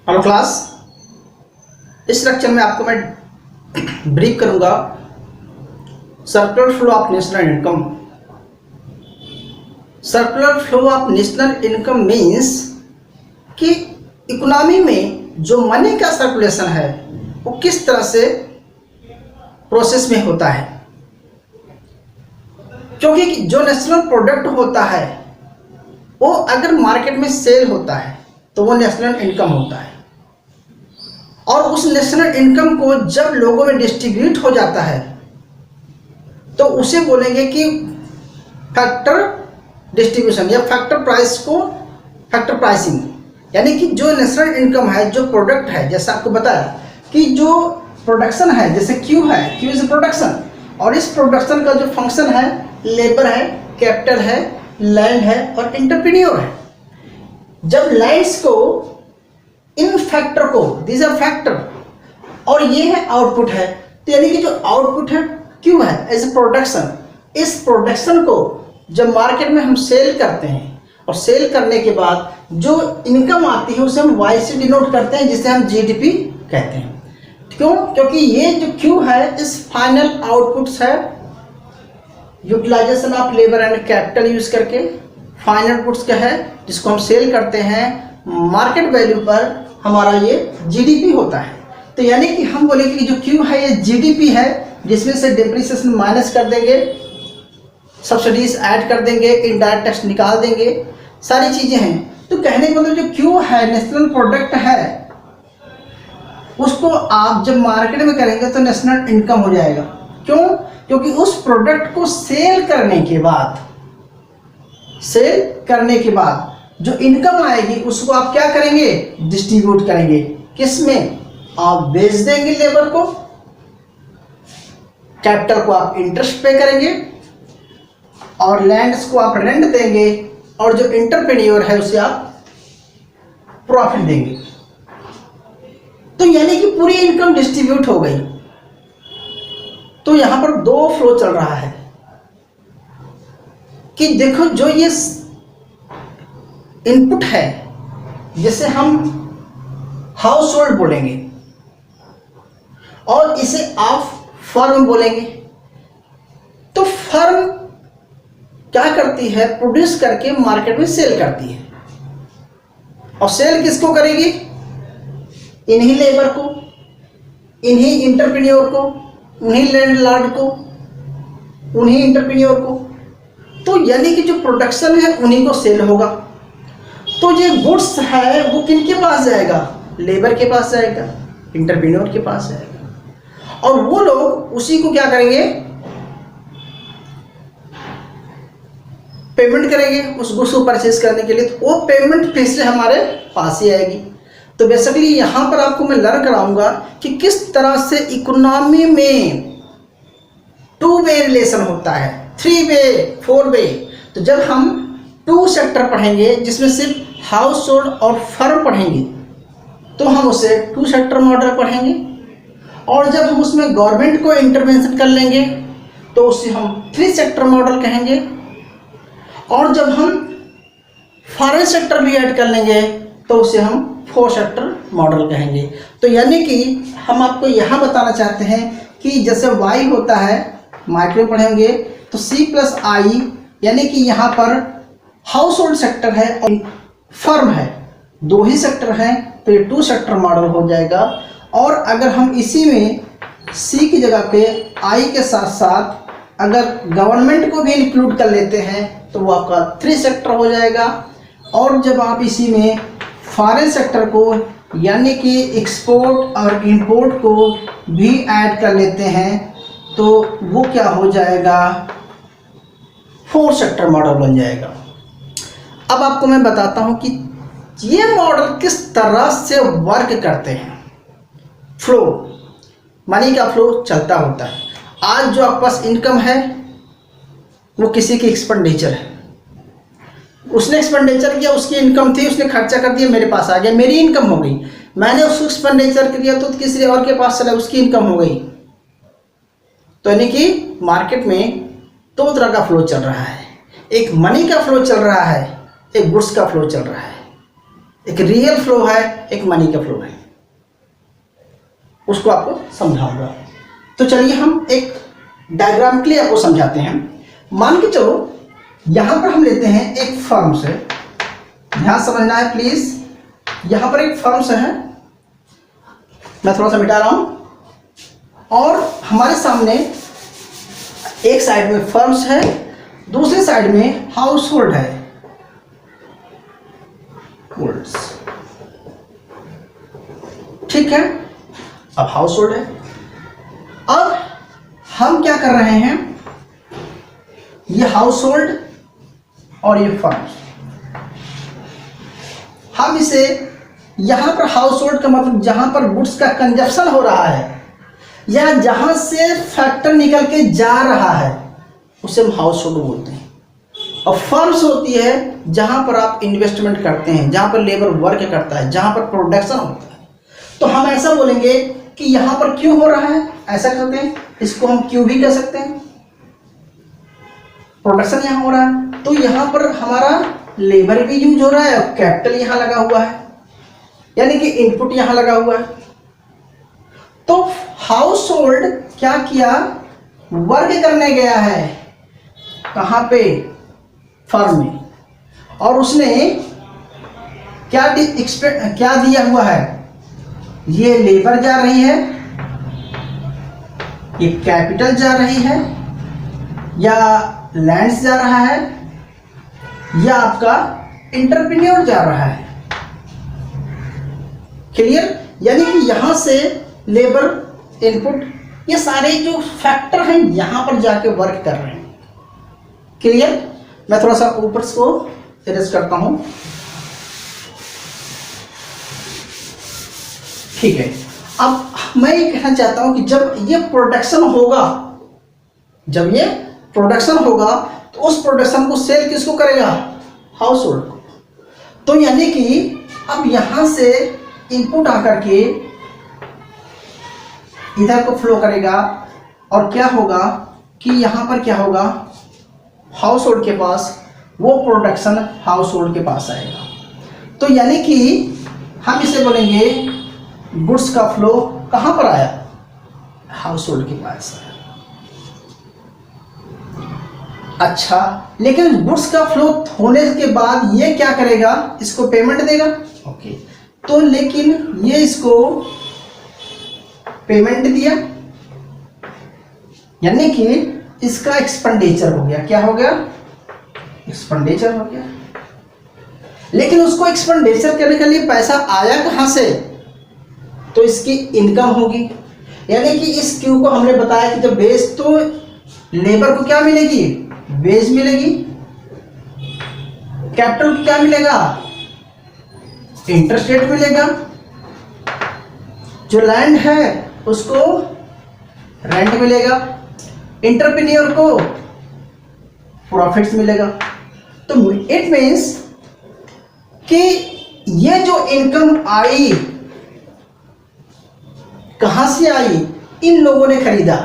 Hello class, इस lecture में आपको मैं ब्रीफ करूंगा circular flow of national income. Circular flow of national income means कि इकोनॉमी में जो मनी का सर्कुलेशन है वो किस तरह से प्रोसेस में होता है, क्योंकि जो नेशनल प्रोडक्ट होता है वो अगर मार्केट में सेल होता है तो वो नेशनल इनकम होता है, और उस नेशनल इनकम को जब लोगों में डिस्ट्रीब्यूट हो जाता है तो उसे बोलेंगे कि फैक्टर डिस्ट्रीब्यूशन या फैक्टर प्राइस को फैक्टर प्राइसिंग। यानी कि जो नेशनल इनकम है, जो प्रोडक्ट है, जैसा आपको बताया कि जो प्रोडक्शन है, जैसे क्यू है, क्यू इज प्रोडक्शन, और इस प्रोडक्शन का जो फंक्शन है लेबर है, कैपिटल है, लैंड है और एंटरप्रेन्योर है। जब लैंड्स को इन फैक्टर को, दीज आर फैक्टर, और ये है आउटपुट है, तो यानी कि जो आउटपुट है क्यू है एज ए प्रोडक्शन, इस प्रोडक्शन को जब मार्केट में हम सेल करते हैं और सेल करने के बाद जो इनकम आती है उसे हम वाई से डिनोट करते हैं, जिसे हम जीडीपी कहते हैं। क्यों? क्योंकि ये जो क्यू है इस फाइनल आउटपुट्स है utilization of labour and capital use करके, फाइनल आउटपुट्स क्या है जिसको हम सेल करते हैं मार्केट वैल्यू पर, हमारा ये जीडीपी होता है। तो यानी कि हम बोलेंगे कि जो क्यू है ये जीडीपी है, जिसमें से डिप्रिसिएशन माइनस कर देंगे, सब्सिडीज ऐड कर देंगे, इनडायरेक्ट टैक्स निकाल देंगे, सारी चीजें हैं। तो कहने का मतलब जो क्यू है नेशनल प्रोडक्ट है, उसको आप जब मार्केट में करेंगे तो नेशनल इनकम हो जाएगा। क्यों? क्योंकि उस प्रोडक्ट को सेल करने के बाद जो इनकम आएगी उसको आप क्या करेंगे? डिस्ट्रीब्यूट करेंगे। किसमें? आप बेच देंगे लेबर को, कैपिटल को आप इंटरेस्ट पे करेंगे, और लैंड्स को आप रेंट देंगे, और जो एंटरप्रेन्योर है उसे आप प्रॉफिट देंगे। तो यानी कि पूरी इनकम डिस्ट्रीब्यूट हो गई। तो यहां पर दो फ्लो चल रहा है कि देखो, जो ये इनपुट है जिसे हम हाउस होल्ड बोलेंगे और इसे आप फर्म बोलेंगे। तो फर्म क्या करती है? प्रोड्यूस करके मार्केट में सेल करती है, और सेल किसको करेगी? इन्हीं लेबर को, इन्हीं इंटरप्रेन्योर को, उन्हीं लैंडलॉर्ड को, उन्हीं इंटरप्रेन्योर को। तो यानी कि जो प्रोडक्शन है उन्हीं को सेल होगा। तो ये गुड्स है वो किनके पास जाएगा? लेबर के पास जाएगा, इंटरप्रेन्योर के पास जाएगा, और वो लोग उसी को क्या करेंगे? पेमेंट करेंगे उस गुड्स को परचेज करने के लिए। तो वो पेमेंट फिर से हमारे पास ही आएगी। तो बेसिकली यहां पर आपको मैं लर्न कराऊंगा कि किस तरह से इकोनॉमी में टू वे रिलेशन होता है, थ्री वे, फोर वे। तो जब हम टू सेक्टर पढ़ेंगे जिसमें सिर्फ हाउस होल्ड और फर्म पढ़ेंगे तो हम उसे टू सेक्टर मॉडल पढ़ेंगे, और जब हम उसमें गवर्नमेंट को इंटरवेंशन कर लेंगे तो उसे हम थ्री सेक्टर मॉडल कहेंगे, और जब हम फॉरेन सेक्टर भी ऐड कर लेंगे तो उसे हम फोर सेक्टर मॉडल कहेंगे। तो यानी कि हम आपको यहाँ बताना चाहते हैं कि जैसे वाई होता है, माइक्रो पढ़ेंगे तो सी प्लस आई, यानी कि यहाँ पर हाउस होल्ड सेक्टर है और फर्म है, दो ही सेक्टर हैं, तो ये टू सेक्टर मॉडल हो जाएगा। और अगर हम इसी में सी की जगह पे आई के साथ साथ अगर गवर्नमेंट को भी इंक्लूड कर लेते हैं तो वो आपका थ्री सेक्टर हो जाएगा। और जब आप इसी में फॉरेन सेक्टर को यानी कि एक्सपोर्ट और इंपोर्ट को भी ऐड कर लेते हैं तो वो क्या हो जाएगा? फोर सेक्टर मॉडल बन जाएगा। अब आपको मैं बताता हूं कि ये मॉडल किस तरह से वर्क करते हैं। फ्लो, मनी का फ्लो चलता होता है। आज जो आपके पास इनकम है वो किसी की एक्सपेंडिचर है, उसने एक्सपेंडिचर किया, उसकी इनकम थी, उसने खर्चा कर दिया, मेरे पास आ गया, मेरी इनकम हो गई। मैंने उसको एक्सपेंडिचर किया तो किसी और के पास चला, उसकी इनकम हो गई। तो यानी कि मार्केट में दो तरह का फ्लो चल रहा है, एक मनी का फ्लो चल रहा है, एक गुड्स का फ्लो चल रहा है। एक रियल फ्लो है, एक मनी का फ्लो है, उसको आपको समझाऊंगा। तो चलिए हम एक डायग्राम के लिए आपको समझाते हैं। मान के चलो यहां पर हम लेते हैं एक फर्म से, ध्यान समझना है प्लीज। यहां पर एक फर्म से है, मैं थोड़ा सा मिटा रहा हूं, और हमारे सामने एक साइड में फर्म्स है, दूसरी साइड में हाउस होल्ड है, होल्ड्स, ठीक है। अब हाउस होल्ड है। अब हम क्या कर रहे हैं, ये हाउस होल्ड और ये फर्म्स, हम इसे यहां पर हाउस होल्ड का मतलब जहां पर गुड्स का कंजप्शन हो रहा है या जहां से फैक्टर निकल के जा रहा है उसे हम हाउस होल्ड बोलते हैं। और फर्म्स होती है जहां पर आप इन्वेस्टमेंट करते हैं, जहां पर लेबर वर्क करता है, जहां पर प्रोडक्शन होता है। तो हम ऐसा बोलेंगे कि यहां पर क्यों हो रहा है, ऐसा करते हैं, इसको हम क्यों भी कह सकते हैं, प्रोडक्शन यहां हो रहा है तो यहां पर हमारा लेबर भी यूज हो रहा है और कैपिटल यहां लगा हुआ है, यानी कि इनपुट यहां लगा हुआ है। तो हाउस होल्ड क्या किया, वर्क करने गया है, कहां पे, फर्म में, और उसने क्या दिया हुआ है, ये लेबर जा रही है, ये कैपिटल जा रही है, या लैंड्स जा रहा है, या आपका एंटरप्रेन्योर जा रहा है। क्लियर, यानी कि यहां से लेबर, इनपुट, ये सारे जो फैक्टर हैं यहां पर जाके वर्क कर रहे हैं। क्लियर, मैं थोड़ा सा ऊपर को इरेज करता हूं, ठीक है। अब मैं ये कहना चाहता हूं कि जब ये प्रोडक्शन होगा, जब ये प्रोडक्शन होगा तो उस प्रोडक्शन को सेल किसको करेगा, हाउस होल्ड को। तो यानी कि अब यहां से इनपुट आकर के इधर को फ्लो करेगा और क्या होगा कि यहां पर क्या होगा, हाउस होल्ड के पास वो प्रोडक्शन हाउस होल्ड के पास आएगा। तो यानी कि हम इसे बोलेंगे गुड्स का फ्लो कहां पर आया, हाउस होल्ड के पास आया। अच्छा, लेकिन गुड्स का फ्लो होने के बाद ये क्या करेगा, इसको पेमेंट देगा, ओके। तो लेकिन ये इसको पेमेंट दिया, यानी कि इसका एक्सपेंडिचर हो गया, क्या हो गया, एक्सपेंडिचर हो गया। लेकिन उसको एक्सपेंडिचर करने के लिए पैसा आया कहां से, तो इसकी इनकम होगी। यानी कि इस क्यू को हमने बताया कि जब बेस, तो लेबर को क्या मिलेगी, वेज मिलेगी, कैपिटल को क्या मिलेगा, इंटरेस्ट रेट मिलेगा, जो लैंड है उसको रेंट मिलेगा, एंटरप्रेन्योर को प्रॉफिट्स मिलेगा। तो इट मीन्स कि ये जो इनकम आई कहां से आई, इन लोगों ने खरीदा,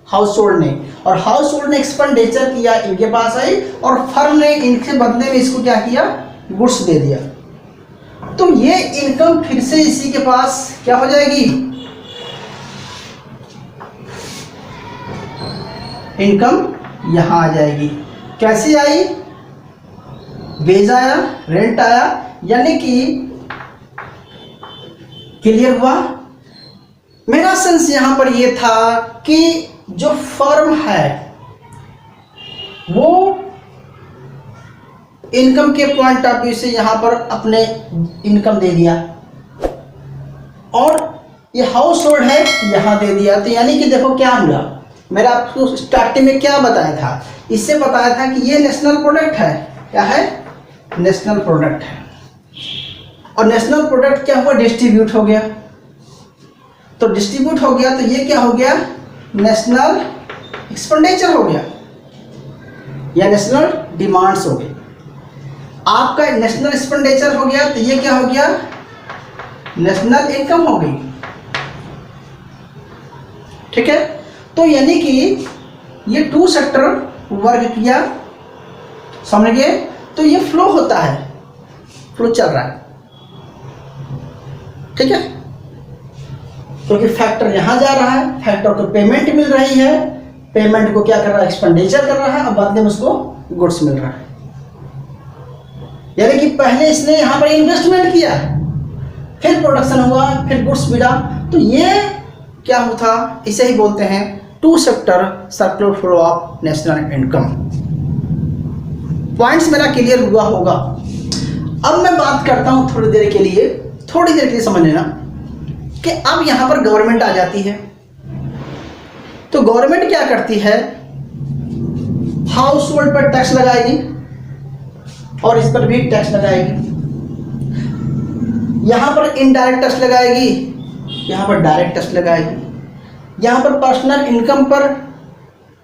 हाउस होल्ड ने, और हाउस होल्ड ने एक्सपेंडिचर किया, इनके पास आई, और फर्म ने इनके बदले में इसको क्या किया, गुड्स दे दिया। तो ये इनकम फिर से इसी के पास क्या हो जाएगी, इनकम यहां आ जाएगी। कैसे आई, वेज आया, रेंट आया, यानी कि क्लियर हुआ। मेरा सेंस यहां पर यह था कि जो फर्म है वो इनकम के पॉइंट ऑफ व्यू से यहां पर अपने इनकम दे दिया, और ये हाउस होल्ड है यहां दे दिया। तो यानी कि देखो क्या हुआ, मैंने आपको स्टार्टिंग में क्या बताया था, इससे बताया था कि ये नेशनल प्रोडक्ट है, क्या है, नेशनल प्रोडक्ट है, और नेशनल प्रोडक्ट क्या हुआ, डिस्ट्रीब्यूट हो गया। तो डिस्ट्रीब्यूट हो गया तो ये क्या हो गया, नेशनल एक्सपेंडिचर हो गया या नेशनल डिमांड्स हो गए। आपका नेशनल एक्सपेंडिचर हो गया तो ये क्या हो गया, नेशनल इनकम हो गई। ठीक है, तो यानी कि ये टू सेक्टर वर्क किया, समझ गए। तो ये फ्लो होता है, फ्लो चल रहा है। ठीक है, क्योंकि फैक्टर यहां जा रहा है, फैक्टर को पेमेंट मिल रही है, पेमेंट को क्या कर रहा है, एक्सपेंडिचर कर रहा है, अब बदले में उसको गुड्स मिल रहा है। यानी कि पहले इसने यहां पर इन्वेस्टमेंट किया, फिर प्रोडक्शन हुआ, फिर गुड्स मिला, तो ये क्या होता, इसे ही बोलते हैं two sector circular flow of national income. Points मेरा क्लियर हुआ होगा। अब मैं बात करता हूं थोड़ी देर के लिए समझ लेना कि अब यहां पर गवर्नमेंट आ जाती है। तो गवर्नमेंट क्या करती है, हाउस होल्ड पर टैक्स लगाएगी और इस पर भी टैक्स लगाएगी। यहां पर इनडायरेक्ट टैक्स लगाएगी, यहां पर डायरेक्ट टैक्स लगाएगी। यहां पर पर्सनल इनकम पर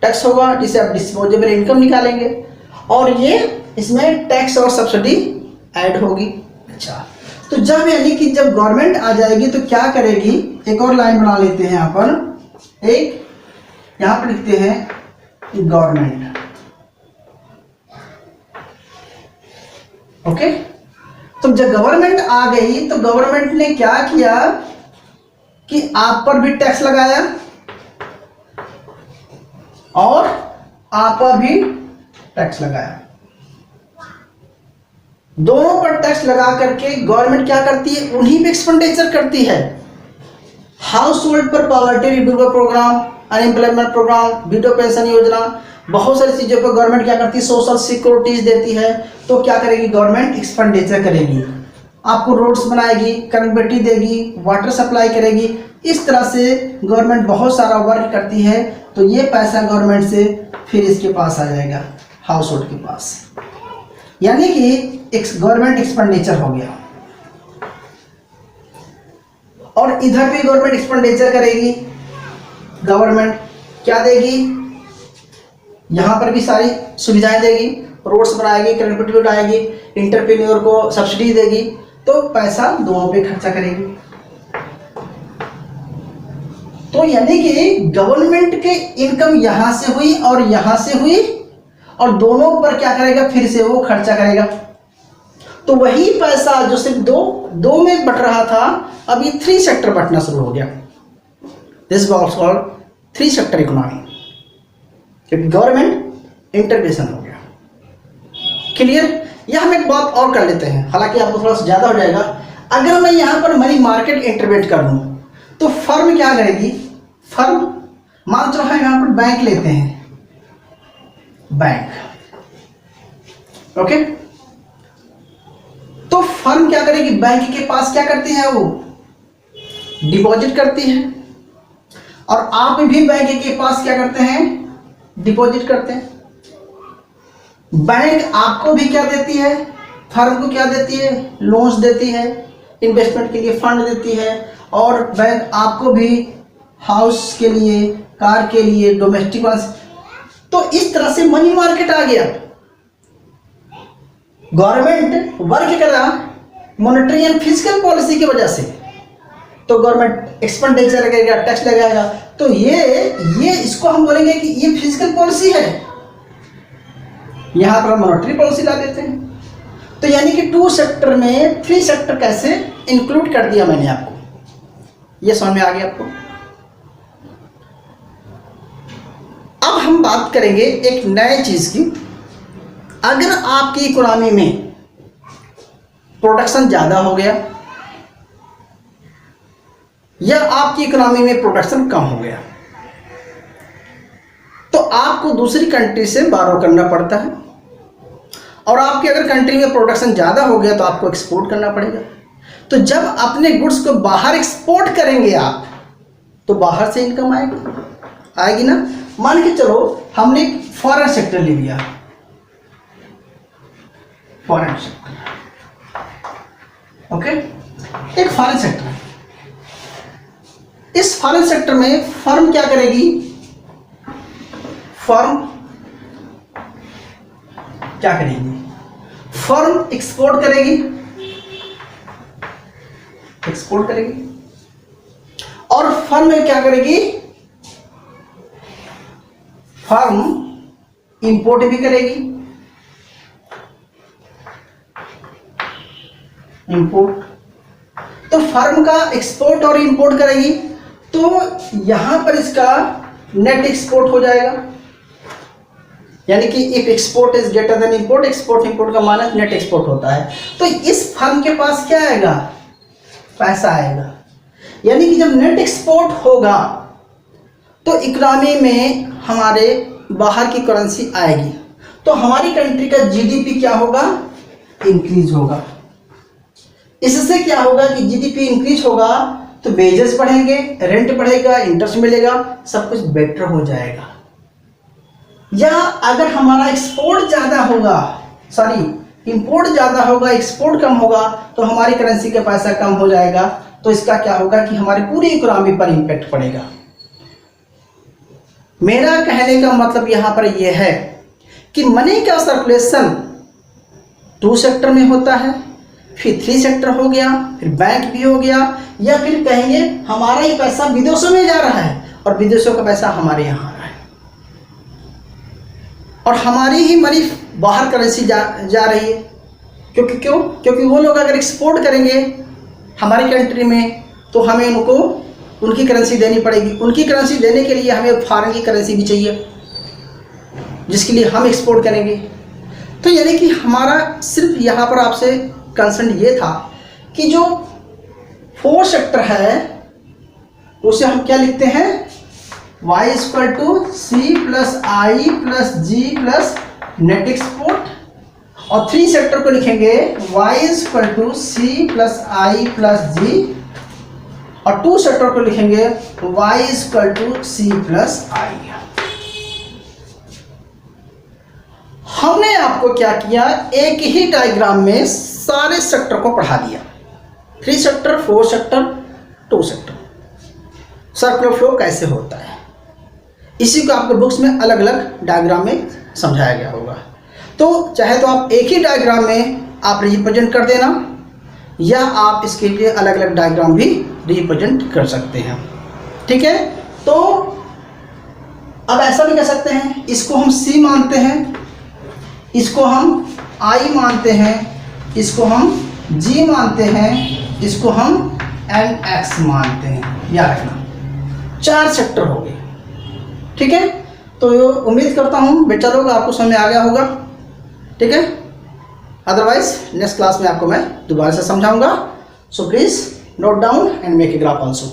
टैक्स होगा जिसे आप डिस्पोजेबल इनकम निकालेंगे, और ये इसमें टैक्स और सब्सिडी ऐड होगी। अच्छा, तो जब यानी कि जब गवर्नमेंट आ जाएगी तो क्या करेगी, एक और लाइन बना लेते हैं यहाँ पर, एक यहाँ पर लिखते हैं गवर्नमेंट। ओके, तो जब गवर्नमेंट आ गई तो गवर्नमेंट ने क्या किया कि आप पर भी टैक्स लगाया और आप पर भी टैक्स लगाया। दोनों पर टैक्स लगा करके गवर्नमेंट क्या करती है, उन्हीं पे एक्सपेंडिचर करती है। हाउस होल्ड पर poverty removal programme, unemployment programme, widow pension योजना, बहुत सारी चीजों पर गवर्नमेंट क्या करती है, सोशल सिक्योरिटीज देती है। तो क्या करेगी गवर्नमेंट, एक्सपेंडिचर करेगी, आपको रोड्स बनाएगी, कनेक्टिविटी देगी, वाटर सप्लाई करेगी। इस तरह से गवर्नमेंट बहुत सारा वर्क करती है। तो ये पैसा गवर्नमेंट से फिर इसके पास आ जाएगा, हाउस होल्ड के पास, यानी कि गवर्नमेंट एक्सपेंडिचर हो गया। और इधर भी गवर्नमेंट एक्सपेंडिचर करेगी, गवर्नमेंट क्या देगी, यहां पर भी सारी सुविधाएं देगी, रोड्स बनाएगी, कनेक्टिविटी बनाएगी, इंटरप्रेन्योर को सब्सिडी देगी। तो पैसा दोनों पे खर्चा करेगी। तो यानी कि गवर्नमेंट के इनकम यहां से हुई और यहां से हुई, और दोनों पर क्या करेगा, फिर से वो खर्चा करेगा। तो वही पैसा जो सिर्फ दो में बट रहा था, अब ये 3 सेक्टर बटना शुरू हो गया। This is also called 3 sector economy, क्योंकि गवर्नमेंट इंटरवेंशन हो गया। क्लियर? यह हम एक बात और कर लेते हैं, हालांकि आपको थोड़ा सा ज्यादा हो जाएगा। अगर मैं यहां पर मनी मार्केट इंटरवेंट कर दूं तो फर्म क्या करेगी, फर्म मान चलो हम यहां पर बैंक लेते हैं, बैंक, ओके। तो फर्म क्या करेगी, बैंक के पास क्या करती है, वो डिपॉजिट करती है, और आप भी बैंक के पास क्या करते हैं, डिपॉजिट करते हैं। बैंक आपको भी क्या देती है, फर्म को क्या देती है, लोन्स देती है, इन्वेस्टमेंट के लिए फंड देती है, और बैंक आपको भी हाउस के लिए, कार के लिए, डोमेस्टिक वांस। तो इस तरह से मनी मार्केट आ गया। गवर्नमेंट वर्क कर रहा मॉनेटरी एंड फिजिकल पॉलिसी की वजह से, तो गवर्नमेंट एक्सपेंडिचर करेगा, टैक्स लगाएगा। तो ये इसको हम बोलेंगे कि ये फिजिकल पॉलिसी है, यहां पर मॉनेटरी पॉलिसी ला देते हैं। तो यानी कि 2 सेक्टर में 3 सेक्टर कैसे इंक्लूड कर दिया मैंने आपको, ये समझ में आ गया आपको। अब हम बात करेंगे एक नए चीज की। अगर आपकी इकोनॉमी में प्रोडक्शन ज्यादा हो गया या आपकी इकोनॉमी में प्रोडक्शन कम हो गया, तो आपको दूसरी कंट्री से बारो करना पड़ता है। और आपकी अगर कंट्री में प्रोडक्शन ज्यादा हो गया तो आपको एक्सपोर्ट करना पड़ेगा। तो जब अपने गुड्स को बाहर एक्सपोर्ट करेंगे आप, तो बाहर से इनकम आएगी ना। मान के चलो हमने फॉरेन सेक्टर ले लिया, फॉरेन सेक्टर, ओके, एक फॉरेन सेक्टर है। इस फॉरेन सेक्टर में फर्म क्या करेगी, फर्म क्या करेगी, फर्म एक्सपोर्ट करेगी, एक्सपोर्ट करेगी, और फर्म क्या करेगी, फर्म इंपोर्ट भी करेगी, इंपोर्ट। तो फर्म का एक्सपोर्ट और इंपोर्ट करेगी, तो यहाँ पर इसका नेट एक्सपोर्ट हो जाएगा, यानी कि if export is greater than import, export import का माइनस नेट एक्सपोर्ट होता है। तो इस फर्म के पास क्या आएगा, पैसा आएगा। यानी कि जब नेट एक्सपोर्ट होगा तो इकोनॉमी में हमारे बाहर की करेंसी आएगी, तो हमारी कंट्री का जीडीपी क्या होगा, इंक्रीज होगा। इससे क्या होगा कि जीडीपी इंक्रीज होगा तो वेजेस बढ़ेंगे, रेंट बढ़ेगा, इंटरेस्ट मिलेगा, सब कुछ बेटर हो जाएगा। या अगर हमारा एक्सपोर्ट ज़्यादा होगा, सॉरी इंपोर्ट ज़्यादा होगा, एक्सपोर्ट कम होगा, तो हमारी करेंसी का पैसा कम हो जाएगा, तो इसका क्या होगा कि हमारी पूरी इकोनॉमी पर इम्पैक्ट पड़ेगा। मेरा कहने का मतलब यहाँ पर यह है कि मनी का सर्कुलेशन 2 सेक्टर में होता है, फिर 3 सेक्टर हो गया, फिर बैंक भी हो गया, या फिर कहेंगे हमारा ही पैसा विदेशों में जा रहा है और विदेशों का पैसा हमारे यहाँ आ रहा है, और हमारी ही मनी बाहर करेंसी जा रही है। क्योंकि वो लोग अगर एक्सपोर्ट करेंगे हमारी कंट्री में तो हमें उनकी करेंसी देनी पड़ेगी। उनकी करेंसी देने के लिए हमें फॉरेन की करेंसी भी चाहिए, जिसके लिए हम एक्सपोर्ट करेंगे। तो यानी कि हमारा सिर्फ यहाँ पर आपसे कंसर्न ये था कि जो 4 सेक्टर है उसे हम क्या लिखते हैं, y = c + i + g + net export, और 3 सेक्टर को लिखेंगे y = c + i + g, और 2 सेक्टर को लिखेंगे y = c + i। हमने आपको क्या किया, एक ही डायग्राम में सारे सेक्टर को पढ़ा दिया, 3 sector, 4 sector, 2 sector, circular flow कैसे होता है। इसी को आपके बुक्स में अलग अलग डायग्राम में समझाया गया होगा। तो चाहे तो आप एक ही डायग्राम में आप रिप्रेजेंट कर देना, या आप इसके लिए अलग अलग डायग्राम भी रिप्रेजेंट कर सकते हैं, ठीक है। तो अब ऐसा भी कर सकते हैं, इसको हम C मानते हैं, इसको हम I मानते हैं, इसको हम G मानते हैं, इसको हम NX मानते हैं, याद रखना 4 सेक्टर हो गए, ठीक है। तो उम्मीद करता हूँ बेटा लोग आपको समझ में आ गया होगा, ठीक है। अदरवाइज नेक्स्ट क्लास में आपको मैं दोबारा से समझाऊंगा। So please note down and make a graph also.